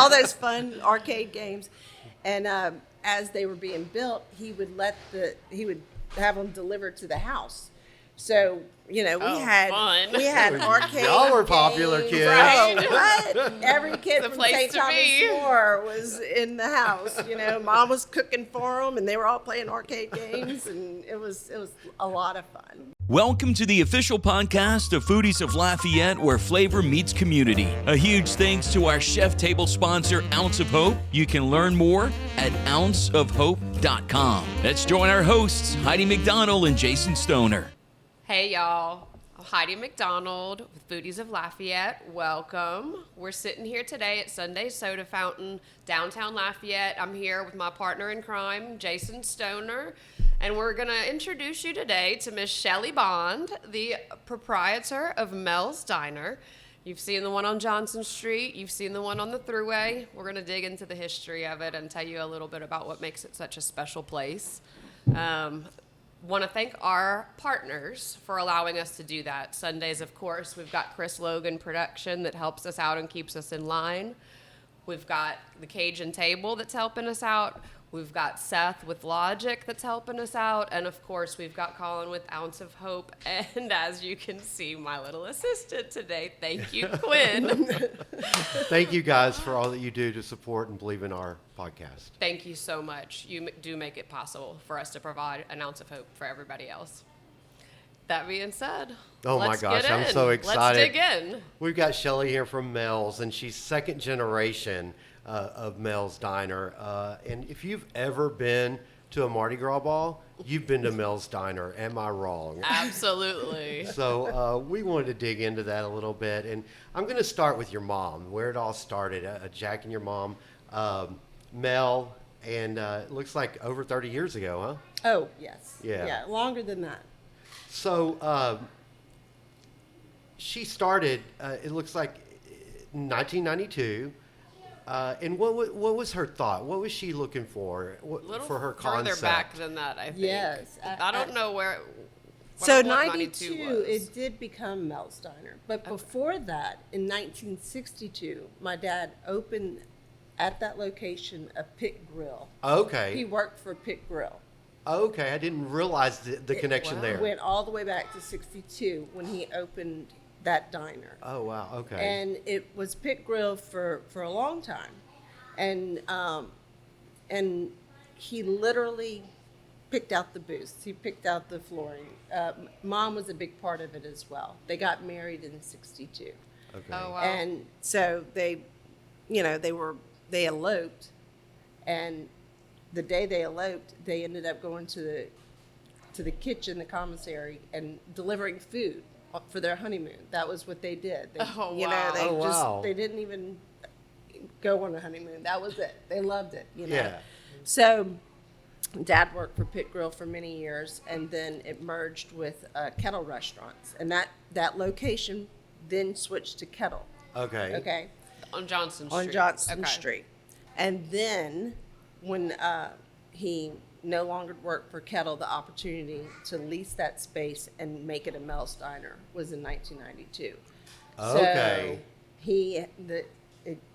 all those fun arcade games. And as they were being built, he would have them delivered to the house. So, we had arcade Y'all were popular games. kids. Right. What? Every kid The from place St. to Thomas be. More was in the house. Mom was cooking for them, and they were all playing arcade games, and it was a lot of fun. Welcome to the official podcast of Foodies of Lafayette, where flavor meets community. A huge thanks to our chef table sponsor, Ounce of Hope. You can learn more at ounceofhope.com. Let's join our hosts, Heidi McDonald and Jason Stoner. Hey, y'all. I'm Heidi McDonald with Foodies of Lafayette. Welcome. We're sitting here today at Sunday's Soda Fountain, downtown Lafayette. I'm here with my partner in crime, Jason Stoner, and we're going to introduce you today to Miss Shelly Bond, the proprietor of Mel's Diner. You've seen the one on Johnson Street. You've seen the one on the Thruway. We're going to dig into the history of it and tell you a little bit about what makes it such a special place. Want to thank our partners for allowing us to do that. Sundays, of course, we've got Chris Logan Production that helps us out and keeps us in line. We've got the Cajun Table that's helping us out. We've got Seth with Logic that's helping us out. And, of course, we've got Colin with Ounce of Hope. And as you can see, my little assistant today. Thank you, Quinn. Thank you guys for all that you do to support and believe in our podcast. Thank you so much. You do make it possible for us to provide an ounce of hope for everybody else. That being said, my gosh, I'm so excited. Let's dig in. We've got Shelly here from Mel's, and she's second generation of Mel's Diner. And if you've ever been to a Mardi Gras ball, you've been to Mel's Diner. Am I wrong? Absolutely. So we wanted to dig into that a little bit. And I'm going to start with your mom, where it all started. Jack and your mom, Mel, and it looks like over 30 years ago, huh? Oh, yes. Yeah. Longer than that. So she started, it looks like 1992. And what was her thought? What was she looking for for her concept? Further back than that, I think. Yes. I don't know where. So what 92, was. it did become Mel's Diner. But before that, in 1962, my dad opened at that location a pit grill. Okay. He worked for Pit Grill. Okay, I didn't realize the connection there. Went all the way back to 62 when he opened that diner. Oh, wow, okay. And it was Pit Grill for a long time. And he literally picked out the booths. He picked out the flooring. Mom was a big part of it as well. They got married in 62. Okay. Oh, wow. And so they eloped, and the day they eloped, they ended up going to the kitchen, the commissary, and delivering food for their honeymoon. That was what they did. Wow. They didn't even go on a honeymoon. That was it. They loved it, Yeah. So Dad worked for Pit Grill for many years, and then it merged with Kettle Restaurants, and that location then switched to Kettle. Okay. Okay. On Johnson Street. Street. And then when he no longer worked for Kettle, the opportunity to lease that space and make it a Mel's Diner was in 1992. Okay. So the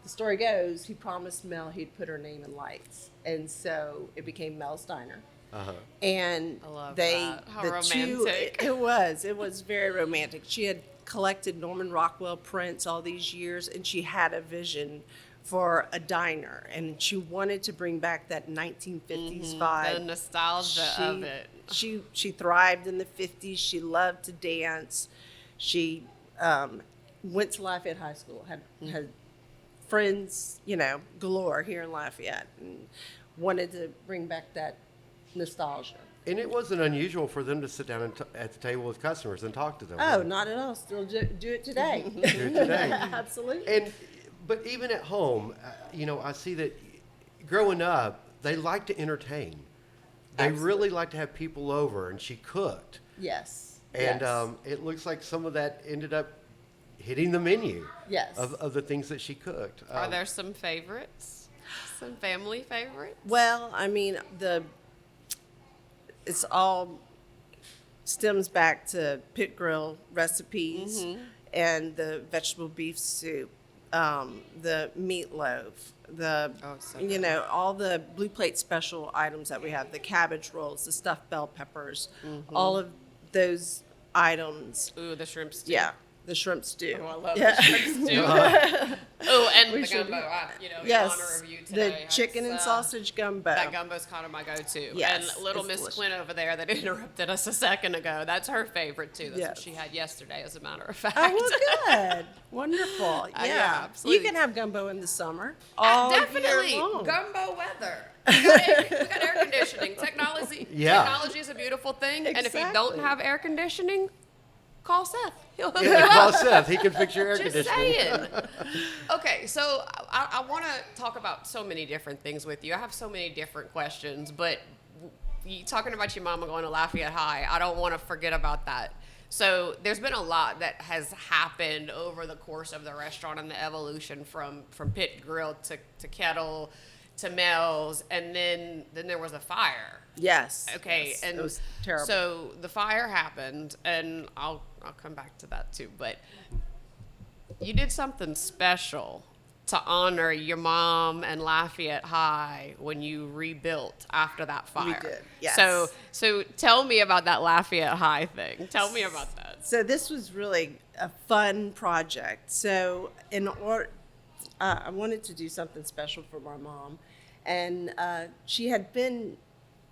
story goes, he promised Mel he'd put her name in lights. And so it became Mel's Diner. Uh-huh. And I love that. How romantic. It was very romantic. She had collected Norman Rockwell prints all these years, and she had a vision for a diner, and she wanted to bring back that 1950s vibe. The nostalgia of it. She thrived in the 50s. She loved to dance. She went to Lafayette High School, had friends, galore here in Lafayette, and wanted to bring back that nostalgia. And it wasn't unusual for them to sit down at the table with customers and talk to them. Oh, not at all. Still do it today. Do it today. Absolutely. But even at home, I see that growing up, they like to entertain. They really like to have people over, and she cooked. Yes. And it looks like some of that ended up hitting the menu. Yes. Of the things that she cooked. Are there some favorites? Some family favorites? Well, I mean, it's all stems back to Pit Grill recipes and the vegetable beef soup. the meatloaf, the so you good. know, all the Blue Plate special items that we have, the cabbage rolls, the stuffed bell peppers, all of those items. Ooh, the shrimp stew. Yeah, the shrimp stew. Oh, I love Yeah. the shrimp stew. Oh, and the should gumbo. do- In honor Yes, of you the today. chicken and sausage gumbo. That gumbo's kind of my go-to. Yes, And little it's Miss delicious. Quinn over there that interrupted us a second ago, that's her favorite too. That's what Yes. she had yesterday, as a matter of fact. Oh, well, good. Wonderful. Yeah. yeah, You absolutely. can have gumbo in the summer. All Definitely year long. gumbo weather. We got air conditioning. Technology. Yeah. Technology is a beautiful thing, and if you Exactly. don't have air conditioning, call Seth. He'll hook Yeah, you call up. Seth. He can fix your air Just conditioning. saying. Okay, so I want to talk about so many different things with you. I have so many different questions, but you talking about your mama going to Lafayette High, I don't want to forget about that. So there's been a lot that has happened over the course of the restaurant and the evolution from Pit Grill to Kettle to Mel's, and then there was a fire. Yes. Okay, yes. and it was terrible. so the fire happened, and I'll come back to that too. But you did something special to honor your mom and Lafayette High when you rebuilt after that fire. did, yes. So tell me about that Lafayette High thing. Tell me about that. So this was really a fun project. So I wanted to do something special for my mom, and she had been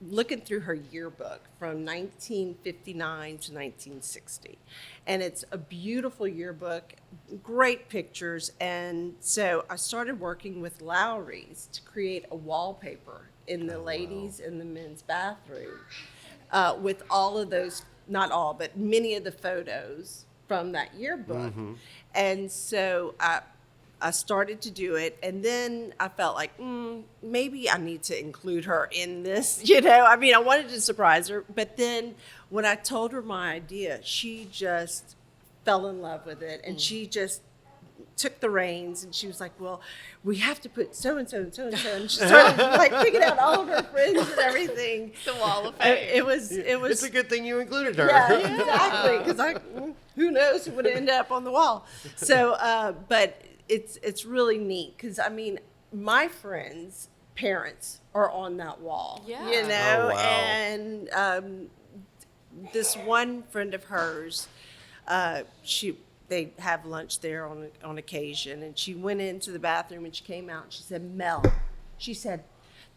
looking through her yearbook from 1959 to 1960, and it's a beautiful yearbook, great pictures. And so I started working with Lowry's to create a wallpaper in the ladies' and the men's bathroom with all of those, not all, but many of the photos from that yearbook. And so I started to do it, and then I felt like maybe I need to include her in this. I mean, I wanted to surprise her, but then when I told her my idea, she just fell in love with it, and she just took the reins, and she was like, "Well, we have to put so and so and so and so," and she started like picking out all of her friends and everything. The Wall of Fame. It was. It's a good thing you included her. Yeah, exactly. Because who knows who would end up on the wall. So, but it's really neat because I mean, my friends' parents are on that wall. Yeah. You know, Oh, wow. and this one friend of hers, they have lunch there on occasion, and she went into the bathroom and she came out and she said, "Mel," she said,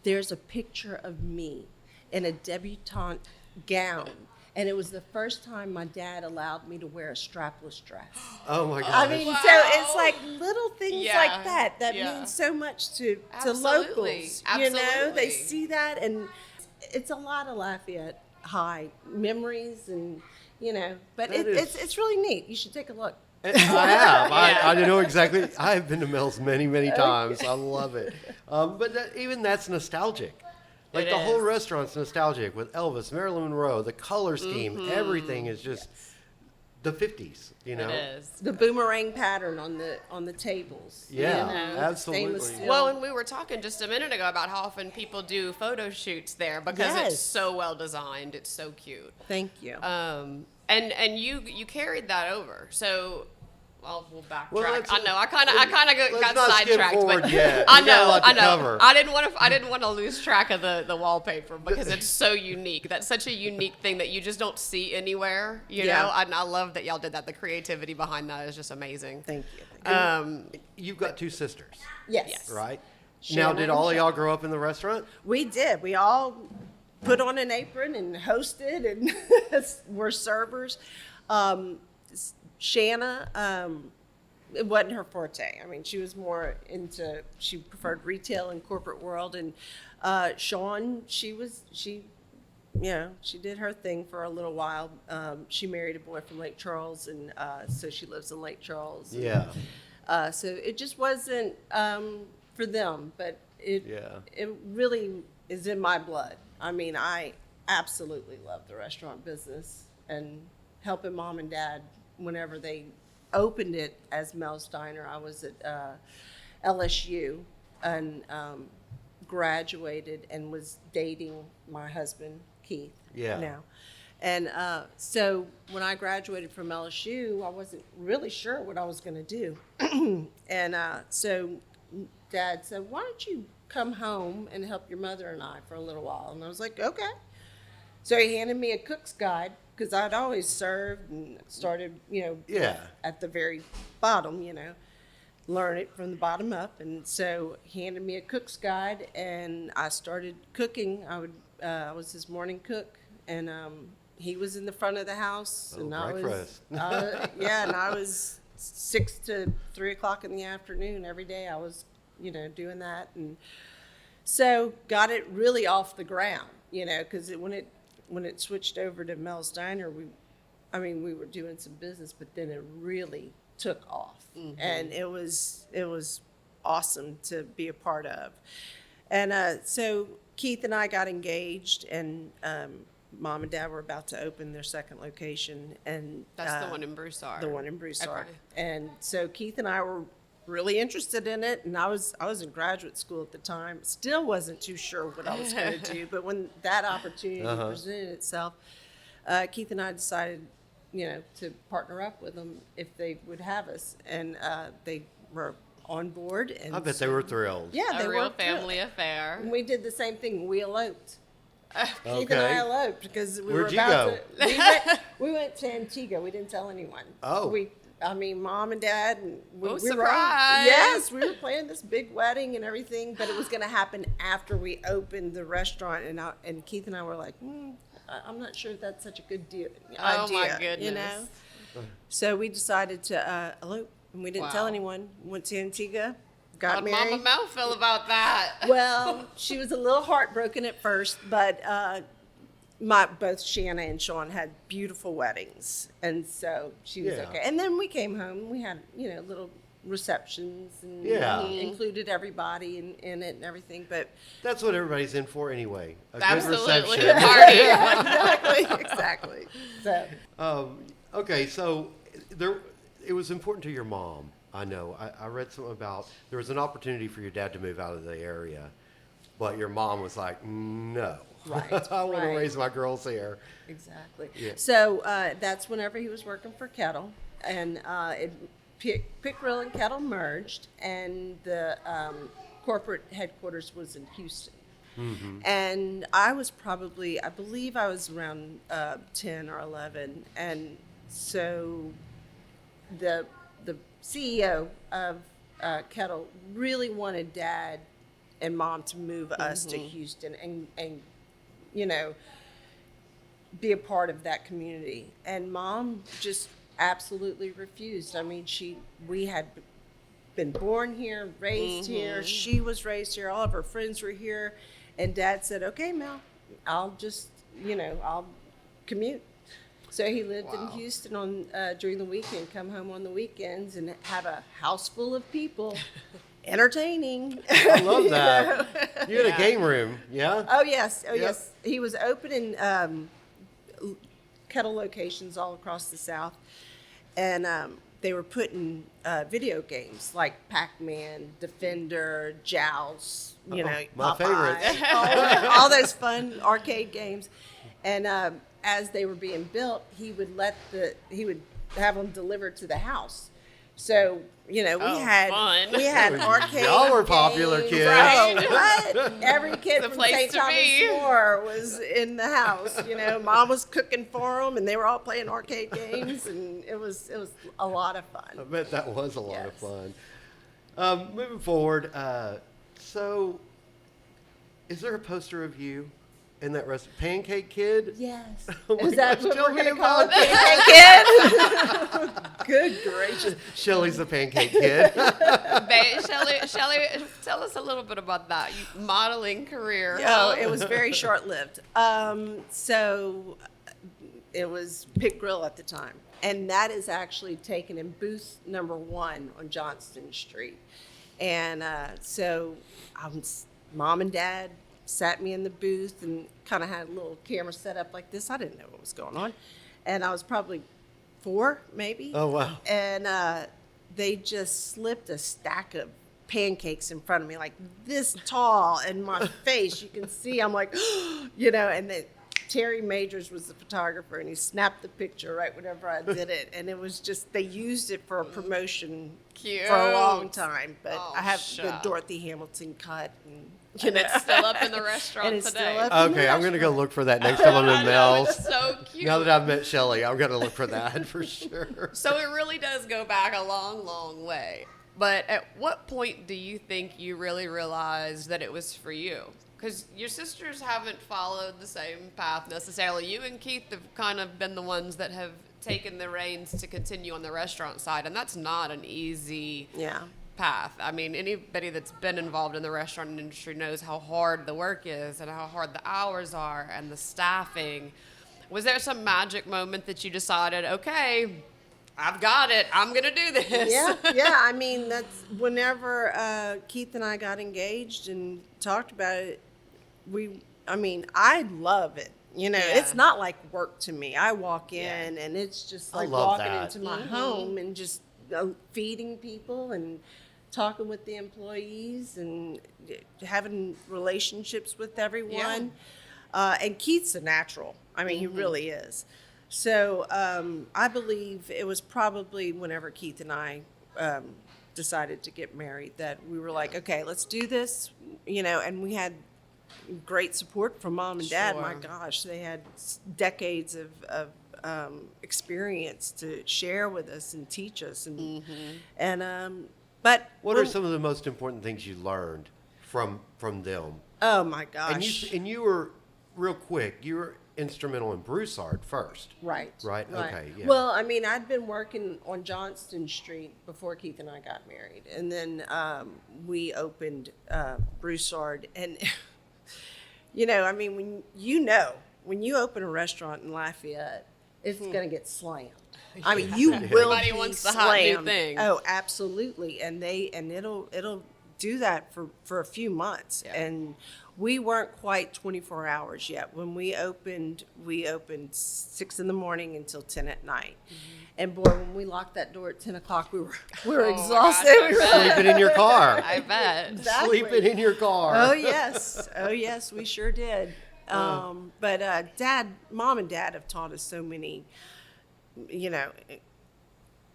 "there's a picture of me in a debutante gown, and it was the first time my dad allowed me to wear a strapless dress." Oh my I gosh. mean, Wow. so it's like little things Yeah, like that yeah. mean so much to Absolutely, locals. absolutely. They see that, and it's a lot of Lafayette High memories, and but That it's really neat. You should take a look. I have. Yeah. I know exactly. I have been to Mel's many, many times. I love it. But even that's nostalgic. Like It the whole is. restaurant's nostalgic with Elvis, Marilyn Monroe, the color scheme, everything is just the 50s, It is. The boomerang pattern on the tables. Yeah, the stainless absolutely. steel. Well, and we were talking just a minute ago about how often people do photo shoots there because Yes. it's so well designed. It's so cute. Thank you. And you carried that over. So, well, we'll backtrack. Well, let's- I know. I kind of let's got not skip sidetracked, forward but yet. I We got a know. lot to I know. cover. I didn't want to lose track of the wallpaper because it's so unique. That's such a unique thing that you just don't see anywhere. You Yeah. know. And I love that y'all did that. The creativity behind that is just amazing. Thank you. You've got two sisters, Yes. right? Shanna Now, did and all of Shelly. y'all grow up in the restaurant? We did. We all put on an apron and hosted and were servers. Shanna, it wasn't her forte. I mean, she was more she preferred retail and corporate world. And Sean, she did her thing for a little while. She married a boy from Lake Charles, and so she lives in Lake Charles. Yeah. So it just wasn't for them, but it really is in my blood. I mean, I absolutely love the restaurant business and helping mom and dad whenever they opened it as Mel's Diner. I was at LSU and graduated and was dating my husband, Keith, Yeah. now. And so when I graduated from LSU, I wasn't really sure what I was going to do. And so Dad said, why don't you come home and help your mother and I for a little while? And I was like, okay. So he handed me a cook's guide because I'd always served and started, Yeah. at the very bottom, learn it from the bottom up. And so he handed me a cook's guide and I started cooking. I was his morning cook, and he was in the front of the house, and breakfast. and I was 6 to 3 o'clock in the afternoon every day. I was, doing that, and so got it really off the ground, because when it switched over to Mel's Diner, we were doing some business, but then it really took off, and it was awesome to be a part of, and so Keith and I got engaged, and Mom and Dad were about to open their second location, and That's the one in Broussard. the one in Broussard. Okay. And so Keith and I were really interested in it, and I was in graduate school at the time. Still wasn't too sure what I was going to do, but when that opportunity presented itself, Keith and I decided, to partner up with them if they would have us, and they were on board. And I bet they were thrilled. Yeah, they A real were family affair. And we did the same thing. We eloped. Keith and Okay. I eloped because we Where'd were you about go? to. We went to Antigua. We didn't tell anyone. Oh. Mom and Dad, and we were surprise. yes, we were planning this big wedding and everything, but it was going to happen after we opened the restaurant, and Keith and I were like, I'm not sure if that's such a good idea. Oh, my goodness. So we decided to elope, and we didn't tell Wow. anyone. Went to Antigua, got How'd married. Mama Mel feel about that? Well, she was a little heartbroken at first, but both Shanna and Sean had beautiful weddings, and so she was Yeah. okay. And then we came home. We had little receptions, and Yeah. included everybody in it and everything. But That's what everybody's in for anyway. A Absolutely. good reception. Party. exactly. So Okay, so it was important to your mom. I know. I read something about there was an opportunity for your dad to move out of the area, but your mom was like, no. Right, I want to right. raise my girls here. exactly. Yeah. So that's whenever he was working for Kettle, and Pick Grill and Kettle merged, and the corporate headquarters was in Houston. And I believe I was around 10 or 11, and so the CEO of Kettle really wanted Dad and Mom to move us to Houston and be a part of that community. And Mom just absolutely refused. I mean, we had been born here, raised here. She was raised here. All of her friends were here. And Dad said, okay, Mel, I'll just, I'll commute. So he lived in Houston during the weekend, come home on the weekends, and have a house full of people entertaining. I love that. You had a game room, yeah? Oh, yes. Oh, Yep. yes. He was opening Kettle locations all across the South. And they were putting video games like Pac-Man, Defender, Joust, My Popeye, favorites. all those fun arcade games. And as they were being built, he would have them delivered to the house. So, we had fun. arcade Y'all were popular games. kids. Oh, what? Every kid The from place St. to Thomas be. More was in the house. Mom was cooking for them, and they were all playing arcade games, and it was a lot of I fun. bet that was a lot of Yes. fun. Moving forward, so is there a poster of you in that Pancake Kid? Yes. Oh my Is that gosh, what tell we're me going to call it? about Pancake Kid? Good gracious. Shelly's the Pancake Kid. Shelly, tell us a little bit about that modeling career. Oh, it was very short-lived. So it was Pit Grill at the time. And that is actually taken in booth number 1 on Johnston Street. And so Mom and Dad sat me in the booth and kind of had a little camera set up like this. I didn't know what was going on. And I was probably 4, maybe. Oh, wow. And they just slipped a stack of pancakes in front of me, like this tall, and my face, you can see, I'm like, and Terry Majors was the photographer, and he snapped the picture right whenever I did it, and it was just they used it for a promotion Cute. for a long time. But Oh, I have the shucks. Dorothy Hamilton cut, and And it's still up in the restaurant And it's still today. up. Okay, I'm gonna go look for that next time I'm I in know, Mel's. it's so cute. Now that I've met Shelly, I'm gonna look for that for sure. So it really does go back a long, long way. But at what point do you think you really realized that it was for you? Because your sisters haven't followed the same path necessarily. You and Keith have kind of been the ones that have taken the reins to continue on the restaurant side, and that's not an easy yeah. path. I mean, anybody that's been involved in the restaurant industry knows how hard the work is and how hard the hours are and the staffing. Was there some magic moment that you decided, okay, I've got it, I'm going to do this? Yeah. I mean, that's whenever Keith and I got engaged and talked about it, I love it. You know, Yeah. it's not like work to me. I walk in Yeah. and it's just I like love walking that. into my home and just feeding people and talking with the employees and having relationships with everyone. And Keith's a natural. I mean, he really is. So I believe it was probably whenever Keith and I decided to get married that we were like, okay, let's do this, you know, and we had great support from mom and dad. My Sure. gosh, they had decades of experience to share with us and teach us. And but What are when- some of the most important things you learned from them? oh my gosh. And you were real quick. You were instrumental in Broussard first. Right. Right? Okay, yeah. Well, I mean, I'd been working on Johnston Street before Keith and I got married. And then we opened Broussard. And, you know, I mean, when you open a restaurant in Lafayette, it's going to get slammed. I mean, you will Everybody be wants the hot new slammed. thing. Oh, absolutely. And it'll do that for a few months. Yeah. And we weren't quite 24 hours yet. When we opened 6 in the morning until 10 at night. And boy, when we locked that door at 10 o'clock, we were Oh my exhausted. gosh, I We were bet. Sleeping in your car. I bet. Exactly. Sleeping in your car. Oh yes, we sure did. But mom and dad have taught us so many, you know,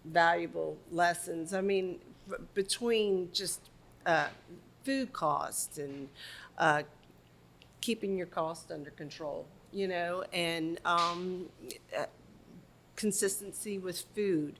valuable lessons. I mean, between just food costs and keeping your costs under control, you know, and consistency with food.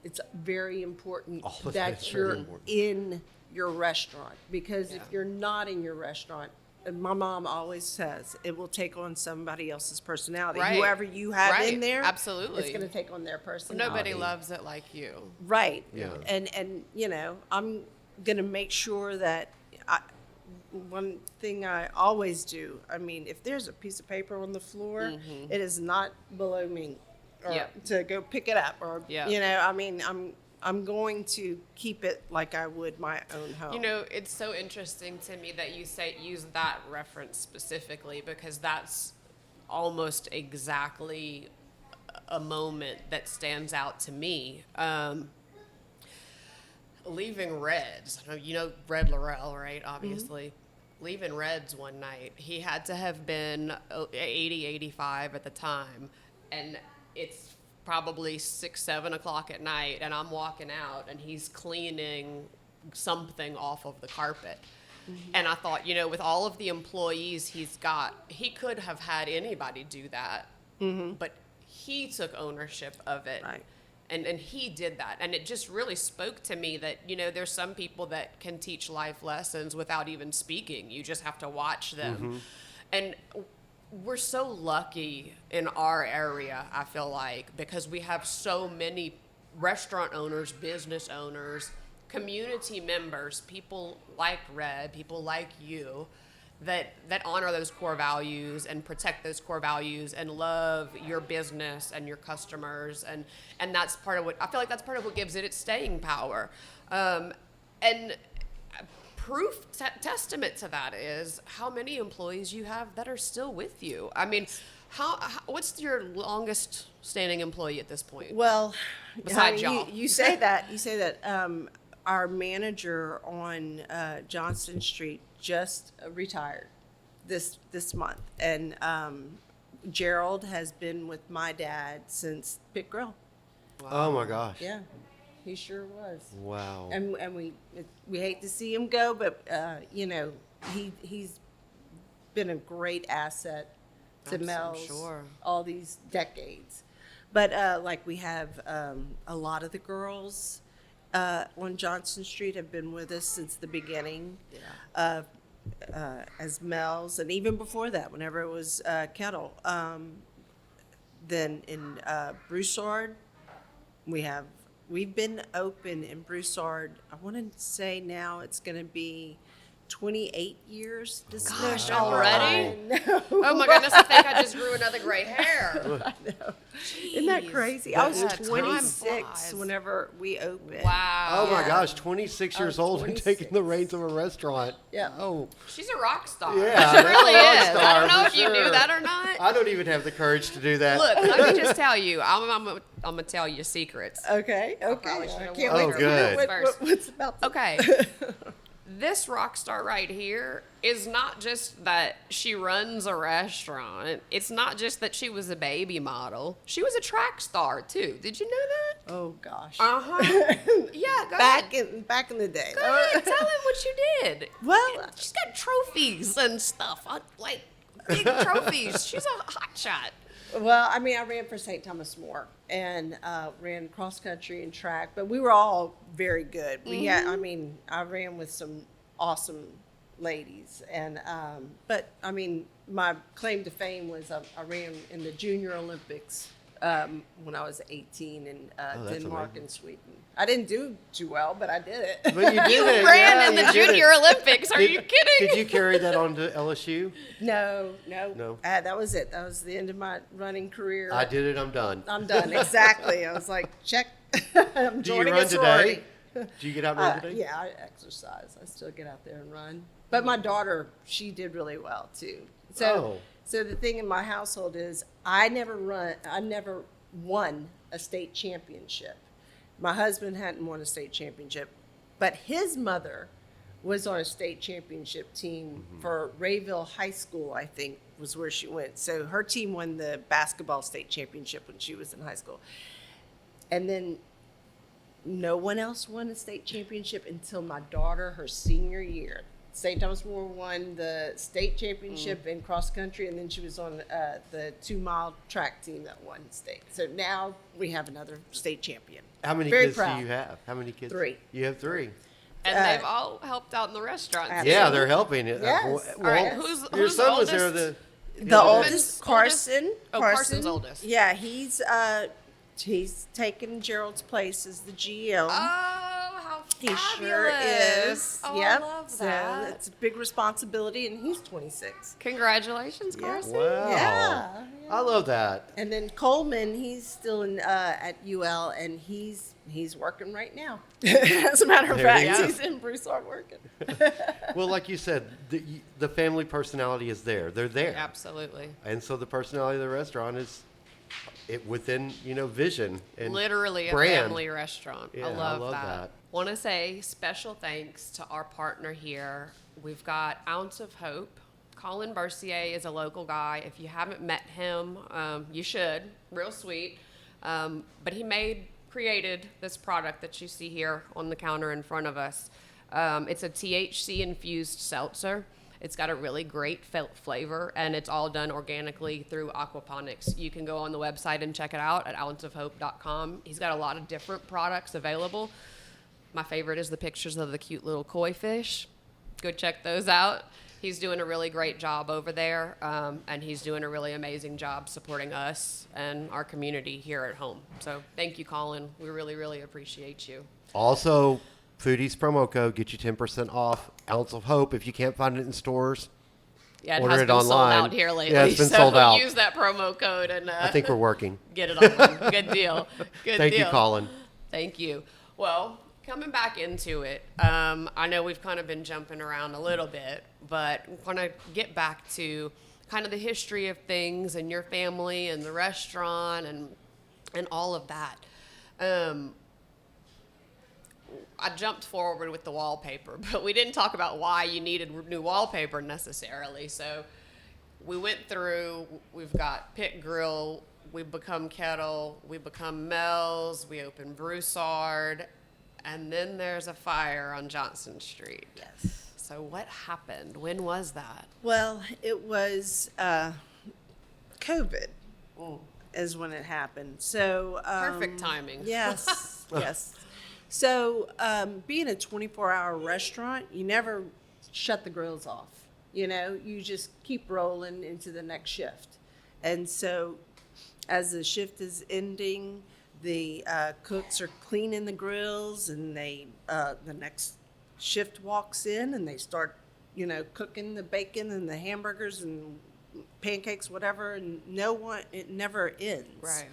It's very important All of that that's very you're important. in your restaurant, because if you're not in your restaurant, and my mom always says it will take on somebody else's personality. Right. Whoever you have Right. in there, Absolutely. it's going to take on their personality. Nobody loves it like you. Right. Yeah. And you know, I'm going to make sure that one thing I always do, I mean, if there's a piece of paper on the floor, it is not below me or Yep. to go pick it up or, Yeah. you know, I mean, I'm going to keep it like I would my own home. You know, it's so interesting to me that you use that reference specifically, because that's almost exactly a moment that stands out to me. Leaving Reds, you know Red Laurel, right? Obviously. Leaving Reds one night, he had to have been 80, 85 at the time, and it's probably 6, 7 o'clock at night, and I'm walking out, and he's cleaning something off of the carpet. And I thought, you know, with all of the employees he's got, he could have had anybody do that, but he took ownership of it. Right. And he did that. And it just really spoke to me that, you know, there's some people that can teach life lessons without even speaking. You just have to watch them. And we're so lucky in our area, I feel like, because we have so many restaurant owners, business owners, community members, people like Red, people like you, that honor those core values and protect those core values and love your business and your customers, and that's part of what I feel like that's part of what gives it its staying power. And proof testament to that is how many employees you have that are still with you. I mean, how what's your longest standing employee at this point? Well, Besides honey, y'all. you say that. Our manager on Johnston Street just retired this month, and Gerald has been with my dad since Pit Grill. Oh my gosh. Yeah, he sure was. Wow. And we hate to see him go, but he's been a great asset to I'm so Mel's sure. all these decades. But like we have a lot of the girls on Johnson Street have been with us since the beginning. Yeah. As Mel's, and even before that, whenever it was Kettle. Then in Broussard, we've been open in Broussard. I want to say now it's going to be 28 years. This Gosh, November. already? I know. Oh my goodness, I think I just grew another gray hair. I know. Isn't that Jeez. crazy? I was Yeah, time 26 flies. whenever we opened. Wow. Oh my Yeah. gosh, 26 years I was old and 26. taking the reins of a restaurant. Yeah. Oh, She's a rock star. Yeah, She really that's a rock is. I star don't know for if you sure. knew that or not. I don't even have the courage to do that. Look, let me just tell you. I'm gonna tell you secrets. Okay. probably Okay. should've I can't warned wait her to hear first. what's about to Okay. This rock star right here is not just that she runs a restaurant. It's not just that she was a baby model. She was a track star too. Did you know that? Oh gosh. Uh-huh. Yeah, go back ahead. back in the day. Go ahead, tell him what you did. Well, She's got trophies and stuff, like big trophies. She's a hot shot. Well, I mean, I ran for St. Thomas More and ran cross country and track, but we were all very good. We had, I mean, I ran with some awesome ladies, and but I mean, my claim to fame was I ran in the Junior Olympics when I was 18 in that's Denmark amazing. and Sweden. I didn't do too well, but I did it. But you did You it. ran yeah, in the you did Junior it. Olympics. Are you kidding? Did you carry that on to LSU? No. That was it. That was the end of my running career. I did it. I'm done. I'm done. Exactly. I was like, check. I'm Do you joining run a sorority. today? Do you get out and run today? Yeah, I exercise. I still get out there and run. But my daughter, she did really well too. So, so the thing in my household is I never won a state championship. My husband hadn't won a state championship, but his mother was on a state championship team for Rayville High School, I think was where she went. So her team won the basketball state championship when she was in high school. And then no one else won a state championship until my daughter, her senior year. St. Thomas More won the state championship in cross country, and then she was on the 2-mile track team that won state. So now we have another state champion. How many Very kids proud. do you have? How many kids? 3. You have 3. And Uh, they've all helped out in the restaurant. Absolutely. Yeah, they're helping it. Yes. Well, All right, your who's the son was there. oldest? The Woman's oldest, Carson. Oh, Carson's oldest. Yeah, he's taken Gerald's place as the GM. Oh, how He fabulous. sure is. Oh, Yep. I love So that. it's a big responsibility, and he's 26. Congratulations, Yeah. Carson. Wow. Yeah. I love that. And then Coleman, he's still in at UL, and he's working right now. As a matter of There fact, you go. he's in Broussard working. Well, like you said, the family personality is there. They're there. Absolutely. And so the personality of the restaurant is within, vision and Literally a brand. family restaurant. Yeah, I love that. that. Want to say special thanks to our partner here. We've got Ounce of Hope. Colin Bercier is a local guy. If you haven't met him, you should. Real sweet. But he created this product that you see here on the counter in front of us. It's a THC infused seltzer. It's got a really great flavor, and it's all done organically through aquaponics. You can go on the website and check it out at ounceofhope.com. He's got a lot of different products available. My favorite is the pictures of the cute little koi fish. Go check those out. He's doing a really great job over there, and he's doing a really amazing job supporting us and our community here at home. So thank you, Colin. We really, really appreciate you. Also, Foodies promo code, get you 10% off. Ounce of Hope. If you can't find it in stores, Yeah, it order has it been sold online. out here lately. Yeah, it's been so sold out. use that promo code and I think we're working. get it on. Good deal. Good Thank deal. you, Colin. Thank you. Well, coming back into it, I know we've kind of been jumping around a little bit, but want to get back to kind of the history of things and your family and the restaurant and all of that. I jumped forward with the wallpaper, but we didn't talk about why you needed new wallpaper necessarily. So we went through, we've got Pit Grill, we've become Kettle, we become Mel's, we opened Broussard, and then there's a fire on Johnson Street. Yes. So what happened? When was that? Well, it was COVID is when it happened. So Perfect timing. Yes, yes. So being a 24-hour restaurant, you never shut the grills off. You know, you just keep rolling into the next shift. And so as the shift is ending, the cooks are cleaning the grills, and they the next shift walks in, and they start, you know, cooking the bacon and the hamburgers and pancakes, whatever, and it never ends. Right.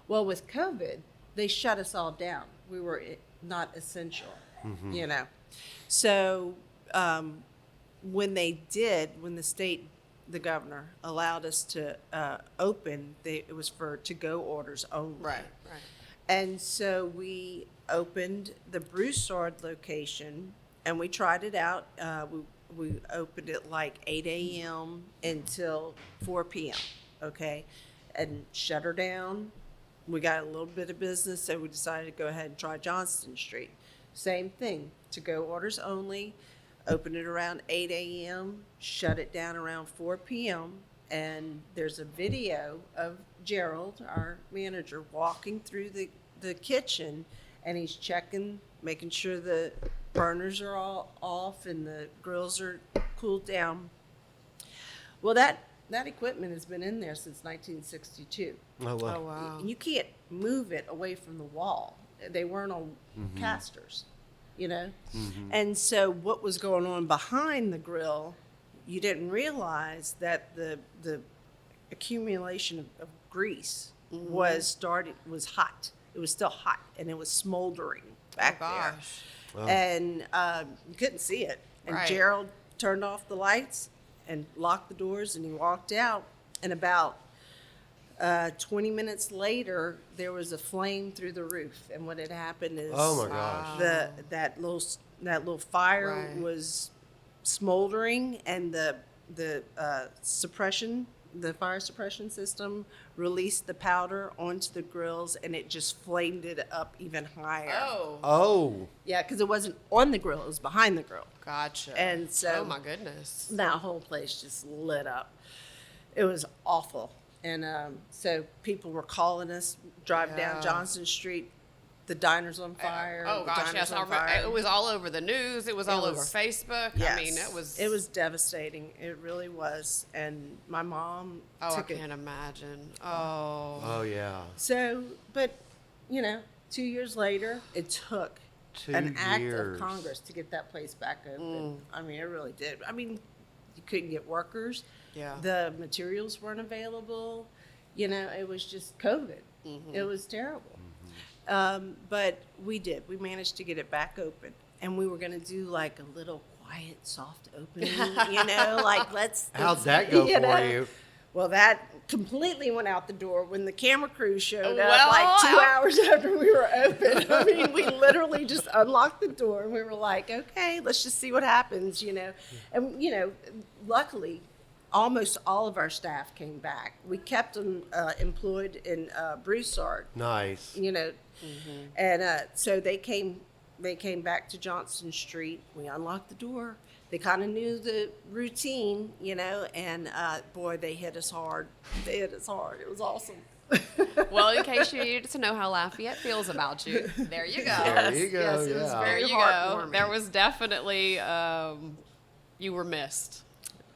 Well, with COVID, they shut us all down. We were not essential, you know. So when the governor allowed us to open, it was for to-go orders only. Right. And so we opened the Broussard location, and we tried it out. We opened it like 8 a.m. until 4 p.m., okay? And shut her down. We got a little bit of business, so we decided to go ahead and try Johnston Street. Same thing, to-go orders only. Opened it around 8 a.m., shut it down around 4 p.m., and there's a video of Gerald, our manager, walking through the kitchen, and he's checking, making sure the burners are all off and the grills are cooled down. Well, that equipment has been in there since 1962. Oh, wow. Oh, wow. You can't move it away from the wall. They weren't on casters, you know? And so what was going on behind the grill, you didn't realize that the accumulation of grease was hot. It was still hot, and it was smoldering back Oh, there. gosh. Wow. And you couldn't see it. And Right. Gerald turned off the lights and locked the doors, and he walked out. And about 20 minutes later, there was a flame through the roof. And what had happened is Oh, my gosh. that little fire Right. was smoldering, and the fire suppression system released the powder onto the grills, and it just flamed it up even higher. Oh, Oh. Yeah, because it wasn't on the grill; it was behind the grill. gotcha. And so- oh my goodness. That whole place just lit up. It was awful, and so people were calling us, driving Yeah. down Johnson Street. The diner's on fire. Oh the gosh, diner's yes, I on remember. fire. It was all over the news. It was all over was- Facebook. Yes. I mean, it was. It was devastating. It really was. And my mom Oh, I took it. can't imagine. Oh. Oh, yeah. So, but 2 years later, it took 2 an act years. of Congress to get that place back open. I mean, it really did. I mean, you couldn't get workers. Yeah. The materials weren't available. It was just COVID. It was terrible. But we did. We managed to get it back open. And we were going to do like a little quiet, soft opening, like let's. How'd that go for know. you? Well, that completely went out the door when the camera crew showed Well, up like 2 hours after we were open. I mean, we literally just unlocked the door and we were like, okay, let's just see what happens, And, luckily, almost all of our staff came back. We kept them employed in Broussard, Nice. and so they came back to Johnston Street. We unlocked the door. They kind of knew the routine, and boy, they hit us hard. It was awesome. Well, in case you needed to know how Lafayette feels about you, there you go. There you go, Yes, it was yeah. There very you go. heartwarming. There was definitely you were missed.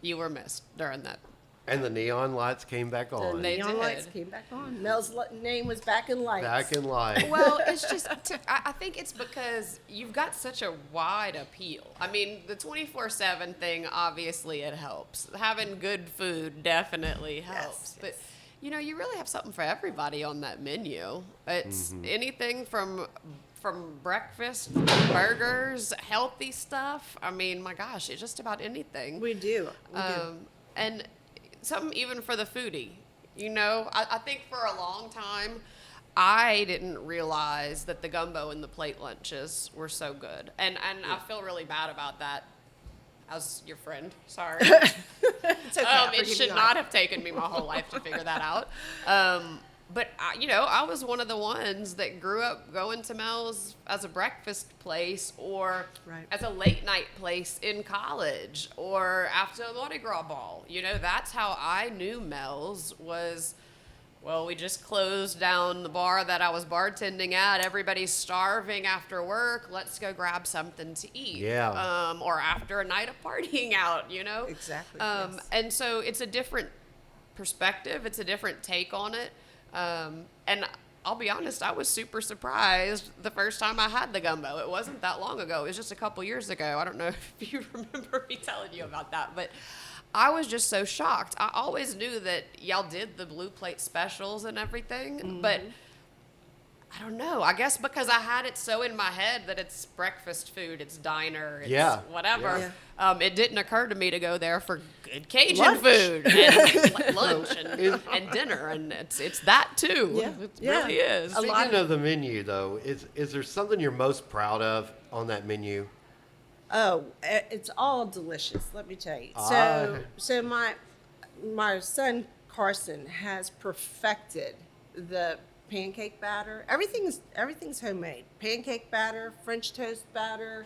You were missed during that. And the neon lights came back The on. They neon did. lights came back on. Mel's name was back in lights. Back in light. Well, it's just, I think it's because you've got such a wide appeal. I mean, the 24/7 thing, obviously it helps. Having good food definitely helps. Yes, But, you really have something for everybody on that menu. It's anything from breakfast, burgers, healthy stuff. I mean, my gosh, it's just about anything. We do. And something even for the foodie. I think for a long time, I didn't realize that the gumbo and the plate lunches were so good. And I feel really bad about that. As your friend, sorry. It's okay. I'll It forgive should you. not have taken me my whole life to figure that out. But I was one of the ones that grew up going to Mel's as a breakfast place or Right. as a late night place in college or after a Mardi Gras ball. That's how I knew Mel's was. Well, we just closed down the bar that I was bartending at. Everybody's starving after work. Let's go grab something to eat. Yeah. Or after a night of partying out, Exactly, yes. And so it's a different perspective. It's a different take on it. And I'll be honest, I was super surprised the first time I had the gumbo. It wasn't that long ago. It was just a couple years ago. I don't know if you remember me telling you about that, but I was just so shocked. I always knew that y'all did the blue plate specials and everything, but I don't know. I guess because I had it so in my head that it's breakfast food, it's diner, it's Yeah. whatever. Yeah. It didn't occur to me to go there for good Cajun Lunch. food and lunch and dinner, and it's that too. Yeah. It Yeah. really is. A lot Speaking of the menu, though, is there something you're most proud of on that menu? Oh, it's all delicious. Let me tell you. Ah. So my son Carson has perfected the pancake batter. Everything's homemade. Pancake batter, French toast batter.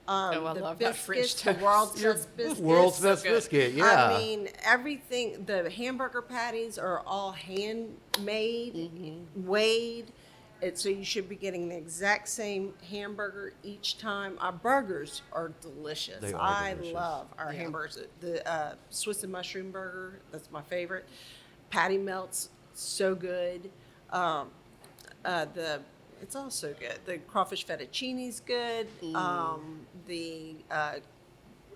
I The love that French biscuits, the toast. world's best biscuits. World's so best good. biscuit, yeah. I mean, everything. The hamburger patties are all handmade, Mm-hmm. weighed. So you should be getting the exact same hamburger each time. Our burgers are delicious. They are I delicious. love our hamburgers. The Swiss and mushroom burger, that's my favorite. Patty melts, so good. It's all so good. The crawfish fettuccine's good. The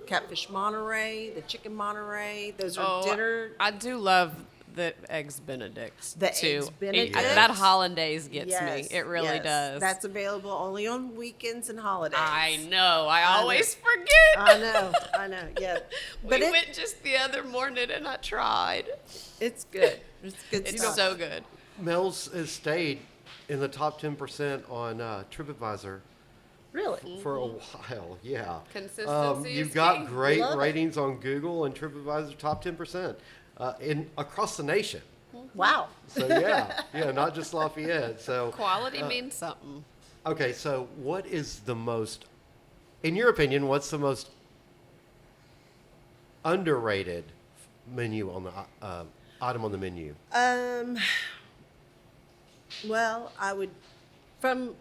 catfish Monterey, the chicken Monterey. Those are dinner. I do love the eggs Benedicts The too. eggs Benedict. That hollandaise gets Yes, me. It really yes. does. That's available only on weekends and holidays. I know. I always forget. I know. Yeah, but We went just the other morning and I tried. it's good. It's good It's stuff. so good. Mel's has stayed in the top 10% on TripAdvisor Really. for a while. Yeah. Consistency You've is got key. great Love it. ratings on Google and TripAdvisor, top 10% in across the nation. Wow. So yeah, not just Lafayette. So Quality means something. okay, so what is the most, in your opinion, what's the most underrated menu on the item on the menu? Well, I would, from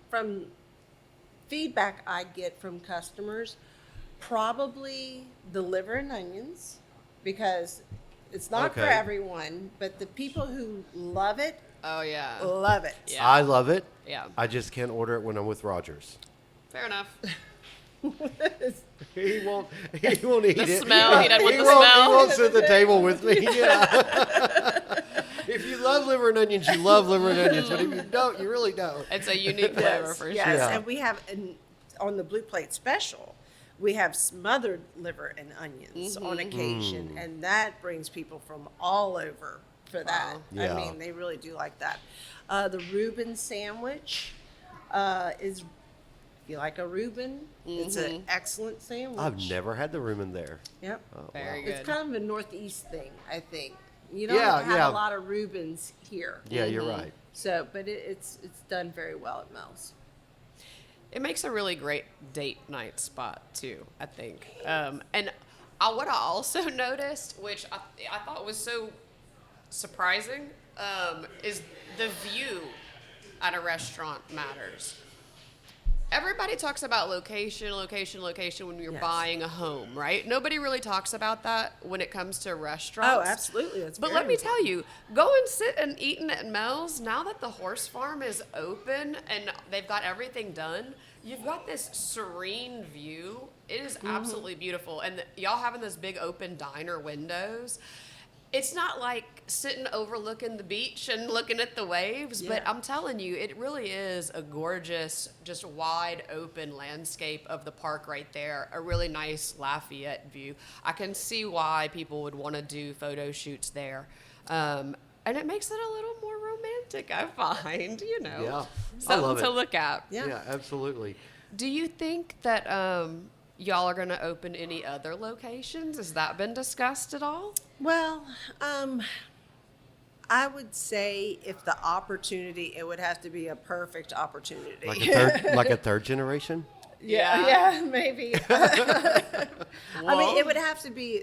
feedback I get from customers, probably the liver and onions, because it's not for Okay. everyone, but the people who love it, Oh yeah. love it. Yeah. I love it. Yeah. I just can't order it when I'm with Rogers. Fair enough. He won't eat it. smell, he doesn't want the won't, smell. He won't sit at the table with me. Yeah. If you love liver and onions, you love liver and onions. But if you don't, you really don't. It's a unique flavor for Yes, sure. Yeah. and we have on the Blue Plate special, we have smothered liver and onions on occasion, and that brings people from all over for that. Yeah. I mean, they really do like that. The Reuben sandwich is, if you like a Reuben, it's an excellent sandwich. I've never had the room in there. Yep. Very It's good. kind of a Northeast thing, I think. You don't Yeah, have yeah. a lot of Reubens here. Yeah, you're right. So, but it's done very well at Mel's. It makes a really great date night spot too, I think. And what I also noticed, which I thought was so surprising, is the view at a restaurant matters. Everybody talks about location when you're Yes. buying a home, right? Nobody really talks about that when it comes to restaurants. Oh, absolutely. That's But very let me important. tell you, go and sit and eat at Mel's. Now that the horse farm is open and they've got everything done, you've got this serene view. It is absolutely beautiful. And y'all having those big open diner windows. It's not like sitting overlooking the beach and looking at the waves, but Yeah. I'm telling you, it really is a gorgeous, just wide open landscape of the park right there. A really nice Lafayette view. I can see why people would want to do photo shoots there. And it makes it a little more romantic. to go find, you know, Yeah, I something love to it. look at. Yeah. Absolutely. Do you think that y'all are going to open any other locations? Has that been discussed at all? Well, I would say if the opportunity, it would have to be a perfect opportunity. Like a third generation? Yeah, maybe. I mean, it would have to be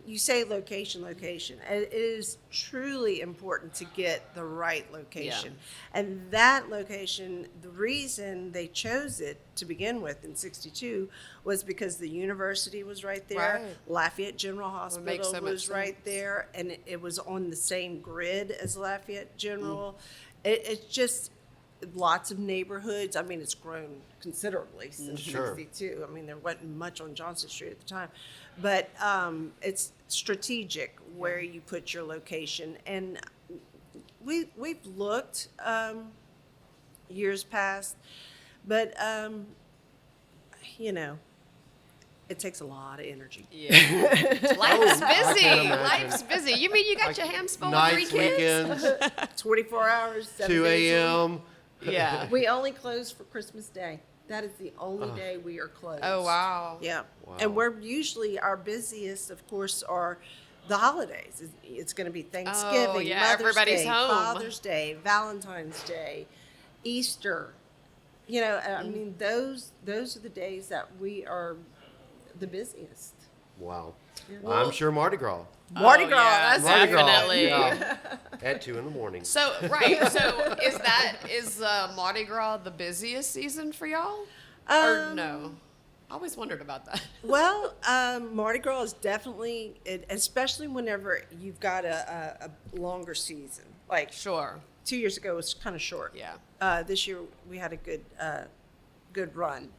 you say location. It is truly important to get the right location. And that location, the reason they chose it to begin with in 62 was because the university was right there. Right. Lafayette General Would make Hospital so much was right sense. there. And it was on the same grid as Lafayette General. It's just lots of neighborhoods. I mean, it's grown considerably since Sure. 62. I mean, there wasn't much on Johnson Street at the time. But it's strategic where you put your location. And we've looked years past, but, you know, it takes a lot of energy. Yeah. Life's busy. imagine. Life's busy. You mean you got your hands full with 3 Nights, kids? weekends, 24 hours, 7 2 days a week. a.m. Yeah. We only close for Christmas Day. That is the only day we are closed. Oh, wow. Yeah. Wow. And we're usually, our busiest, of course, are the holidays. It's going to be Thanksgiving, Oh, yeah, Mother's everybody's Day, home. Father's Day, Valentine's Day, Easter. You know, I mean, those are the days that we are the busiest. Wow. Well- I'm sure Mardi Gras. Mardi Oh, Gras, yeah, that's Mardi Gras, definitely. yeah. At 2 a.m. So, right. So, is Mardi Gras the busiest season for y'all? Or no? I always wondered about that. Well, Mardi Gras is definitely, especially whenever you've got a longer season. Like Sure. 2 years ago, it was kind of short. Yeah. This year we had a good run.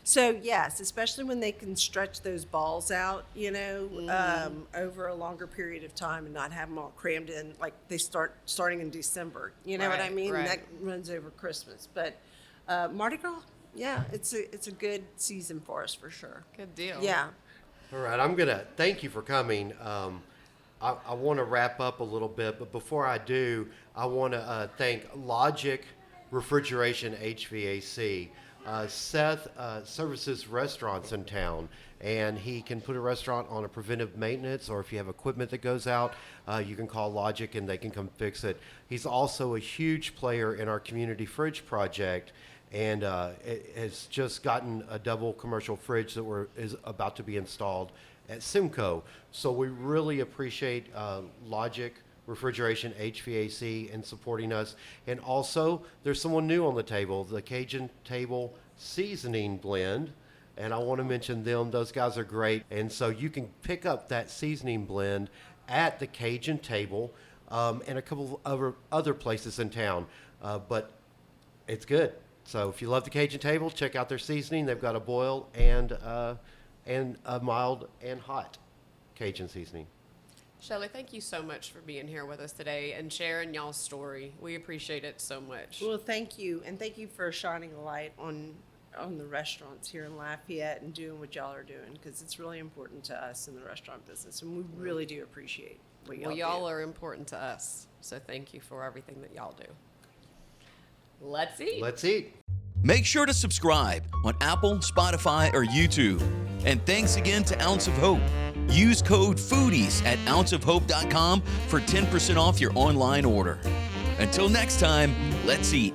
So yes, especially when they can stretch those balls out, you know, over a longer period of time and not have them all crammed in, like they starting in December. You know what I Right, mean? right. That runs over Christmas. But Mardi Gras, yeah, it's a good season for us for sure. Good deal. Yeah. All right, I'm gonna thank you for coming. I want to wrap up a little bit, but before I do, I want to thank Logic Refrigeration HVAC. Seth services restaurants in town, and he can put a restaurant on a preventive maintenance, or if you have equipment that goes out, you can call Logic and they can come fix it. He's also a huge player in our community fridge project, and it has just gotten a double commercial fridge that is about to be installed at Simcoe. So we really appreciate Logic Refrigeration HVAC and supporting us. And also, there's someone new on the table, the Cajun Table Seasoning Blend. And I want to mention them. Those guys are great. And so you can pick up that seasoning blend at the Cajun Table and a couple of other places in town. But it's good. So if you love the Cajun Table, check out their seasoning. They've got a boil and a mild and hot Cajun seasoning. Shelly, thank you so much for being here with us today and sharing y'all's story. We appreciate it so much. Well, thank you, and thank you for shining a light on the restaurants here in Lafayette and doing what y'all are doing, because it's really important to us in the restaurant business, and we really do appreciate what y'all Well, do. y'all are important to us, so thank you for everything that y'all do. Let's eat. Let's eat. Make sure to subscribe on Apple, Spotify, or YouTube. And thanks again to Ounce of Hope. Use code FOODIES at ounceofhope.com for 10% off your online order. Until next time, let's eat.